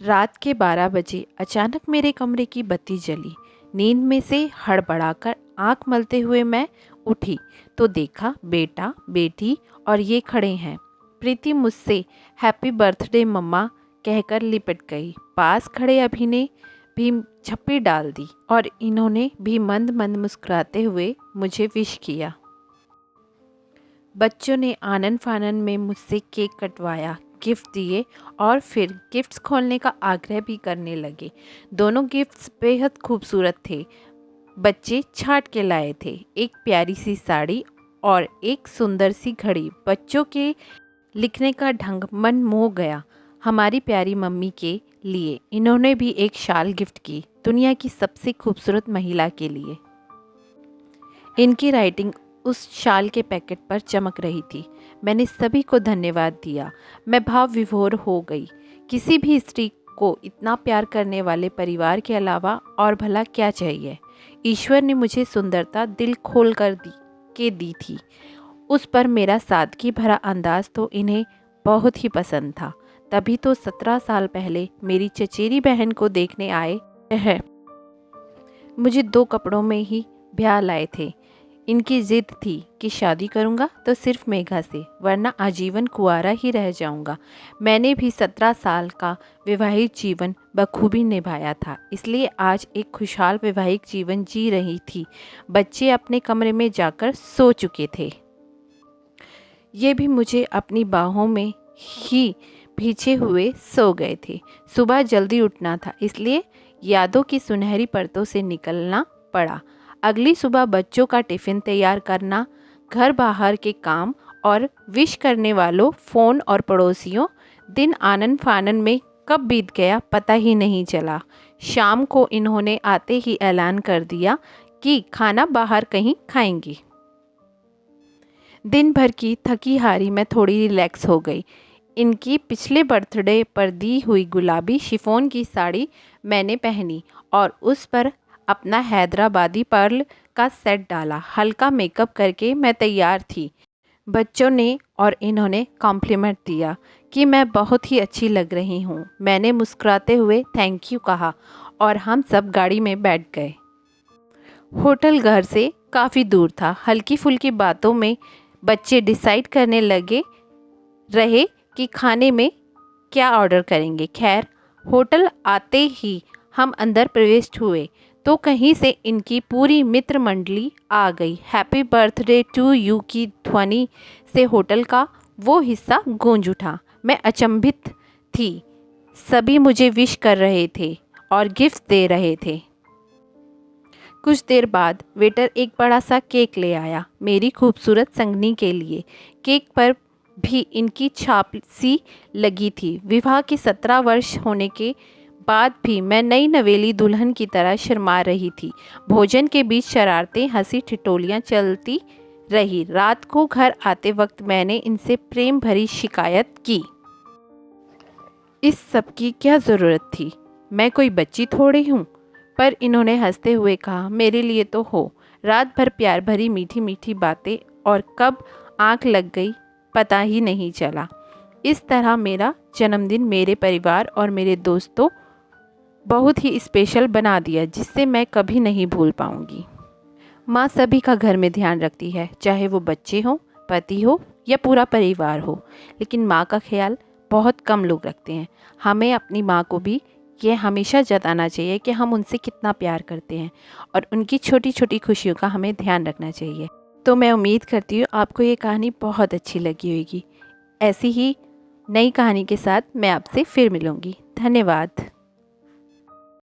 रात के 12 बजे अचानक मेरे कमरे की बत्ती जली। नींद में से हड़बड़ाकर आंख मलते हुए मैं उठी तो देखा बेटा बेटी और ये खड़े हैं। प्रीति मुझसे हैप्पी बर्थडे मम्मा कहकर लिपट गई। पास खड़े अभी ने भी झप्पी डाल दी और इन्होंने भी मंद मंद मुस्कुराते हुए मुझे विश किया। बच्चों ने आनन फानन में मुझसे केक कटवाया, गिफ्ट दिए और फिर गिफ्ट्स खोलने का आग्रह भी करने लगे। दोनों गिफ्ट्स बेहद खूबसूरत थे। बच्चे छांट के लाए थे, एक प्यारी सी साड़ी और एक सुंदर सी घड़ी। बच्चों के लिखने का ढंग मन मोह गया। हमारी प्यारी मम्मी के लिए इन्होंने भी एक शाल गिफ्ट की, दुनिया की सबसे खूबसूरत महिला के लिए। इनकी राइटिंग उस शाल के पैकेट पर चमक रही थी। मैंने सभी को धन्यवाद दिया। मैं भाव विभोर हो गई। किसी भी स्त्री को इतना प्यार करने वाले परिवार के अलावा और भला क्या चाहिए। ईश्वर ने मुझे सुंदरता दिल खोल कर दी थी। उस पर मेरा सादगी भरा अंदाज तो इन्हें बहुत ही पसंद था। तभी तो 17 साल पहले मेरी चचेरी बहन को देखने आए हैं। मुझे 2 कपड़ों में ही ब्याह लाए थे। इनकी जिद थी कि शादी करूंगा तो सिर्फ मेघा से, वरना आजीवन कुंवारा ही रह जाऊंगा। मैंने भी 17 साल का वैवाहिक जीवन बखूबी निभाया था, इसलिए आज एक खुशहाल वैवाहिक जीवन जी रही थी। बच्चे अपने कमरे में जाकर सो चुके थे। ये भी मुझे अपनी बाहों में ही भींचे हुए सो गए थे। सुबह जल्दी उठना था, इसलिए यादों की सुनहरी परतों से निकलना पड़ा। अगली सुबह बच्चों का टिफ़िन तैयार करना, घर बाहर के काम और विश करने वालों, फ़ोन और पड़ोसियों। दिन आनन फानन में कब बीत गया पता ही नहीं चला। शाम को इन्होंने आते ही ऐलान कर दिया कि खाना बाहर कहीं खाएंगी। दिन भर की थकी हारी मैं थोड़ी रिलैक्स हो गई। इनकी पिछले बर्थडे पर दी हुई गुलाबी शिफॉन की साड़ी मैंने पहनी और उस पर अपना हैदराबादी पर्ल का सेट डाला। हल्का मेकअप करके मैं तैयार थी। बच्चों ने और इन्होंने कॉम्प्लीमेंट दिया कि मैं बहुत ही अच्छी लग रही हूँ। मैंने मुस्कुराते हुए थैंक यू कहा और हम सब गाड़ी में बैठ गए। होटल घर से काफ़ी दूर था। हल्की फुल्की बातों में बच्चे डिसाइड करने लगे रहे कि खाने में क्या ऑर्डर करेंगे। खैर, होटल आते ही हम अंदर प्रवेश हुए तो कहीं से इनकी पूरी मित्र मंडली आ गई। हैप्पी बर्थडे टू यू की ध्वनि से होटल का वो हिस्सा गूंज उठा। मैं अचंभित थी। सभी मुझे विश कर रहे थे और गिफ्ट दे रहे थे। कुछ देर बाद वेटर एक बड़ा सा केक ले आया मेरी खूबसूरत संगनी के लिए। केक पर भी इनकी छाप सी लगी थी। विवाह के 17 वर्ष होने के बाद भी मैं नई नवेली दुल्हन की तरह शर्मा रही थी। भोजन के बीच शरारतें, हंसी ठिठोलियाँ चलती रही। रात को घर आते वक्त मैंने इनसे प्रेम भरी शिकायत की। इस सब की क्या ज़रूरत थी? मैं कोई बच्ची थोड़ी हूँ। पर इन्होंने हंसते हुए कहा, मेरे लिए तो हो। रात भर प्यार भरी मीठी मीठी बातें और कब आँख लग गई पता ही नहीं चला। इस तरह मेरा जन्मदिन मेरे परिवार और मेरे दोस्तों बहुत ही स्पेशल बना दिया, जिससे मैं कभी नहीं भूल पाऊंगी। माँ सभी का घर में ध्यान रखती है, चाहे वो बच्चे हों, पति हो या पूरा परिवार हो। लेकिन माँ का ख्याल बहुत कम लोग रखते हैं। हमें अपनी माँ को भी ये हमेशा जताना चाहिए कि हम उनसे कितना प्यार करते हैं और उनकी छोटी छोटी खुशियों का हमें ध्यान रखना चाहिए। तो मैं उम्मीद करती हूँ आपको ये कहानी बहुत अच्छी लगी होगी। ऐसी ही नई कहानी के साथ मैं आपसे फिर मिलूँगी। धन्यवाद।